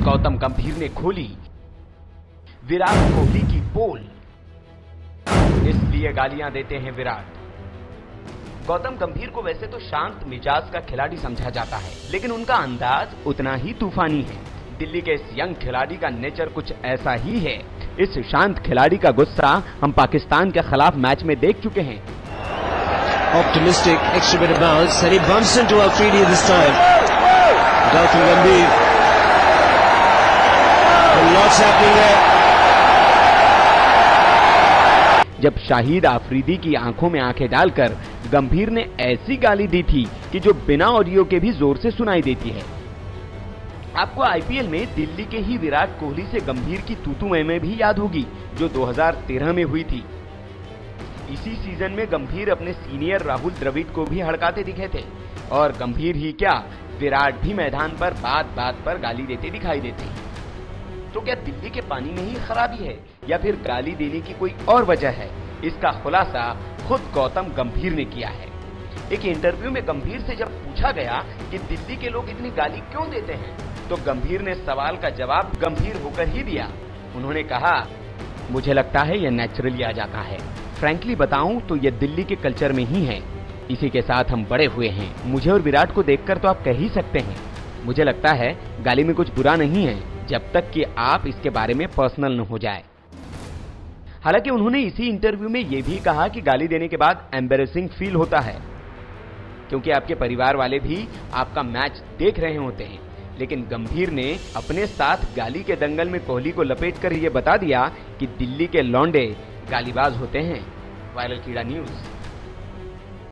गौतम गंभीर ने खोली विराट कोहली की पोल। इसलिए गालियां देते हैं विराट। गौतम गंभीर को वैसे तो शांत मिजाज का खिलाड़ी समझा जाता है, लेकिन उनका अंदाज उतना ही तूफानी है। दिल्ली के इस यंग खिलाड़ी का नेचर कुछ ऐसा ही है। इस शांत खिलाड़ी का गुस्सा हम पाकिस्तान के खिलाफ मैच में देख चुके हैं। Optimistic extra bit of bounce and he bumps into Afridi this time. Gautam Gambhir. Lots happening there. जब शाहिद आफरीदी की आंखों में आंखें डालकर गंभीर ने ऐसी गाली दी थी कि जो बिना ऑडियो के भी जोर से सुनाई देती है। आपको आईपीएल में दिल्ली के ही विराट कोहली से गंभीर की तू-तू मैं भी याद होगी, जो 2013 में हुई थी। इसी सीजन में गंभीर अपने सीनियर राहुल द्रविड़ को भी हड़काते दिखे थे, और गंभीर ही क्या, विराट भी मैदान पर बात बात पर गाली देते दिखाई देते हैं। तो क्या दिल्ली के पानी में ही खराबी है या फिर गाली देने की कोई और वजह है? इसका खुलासा खुद गौतम गंभीर ने किया है। एक इंटरव्यू में गंभीर से जब पूछा गया कि दिल्ली के लोग इतनी गाली क्यों देते हैं, तो गंभीर ने सवाल का जवाब गंभीर होकर ही दिया। उन्होंने कहा, मुझे लगता है यह नेचुरली आ जाता है। फ्रैंकली बताऊं तो यह दिल्ली के कल्चर में ही है। इसी के साथ हम बड़े हुए हैं। मुझे और विराट को देखकर तो आप कह ही सकते हैं। मुझे लगता है गाली में कुछ बुरा नहीं है, जब तक कि आप इसके बारे में पर्सनल न हो जाए। हालांकि उन्होंने इसी इंटरव्यू में यह भी कहा कि गाली देने के बाद एम्बैरेसिंग फील होता है, क्योंकि आपके परिवार वाले भी आपका मैच देख रहे होते हैं। लेकिन गंभीर ने अपने साथ गाली के दंगल में कोहली को लपेटकर यह बता दिया कि दिल्ली के लौंडे गालीबाज होते हैं। वायरल कीड़ा न्यूज।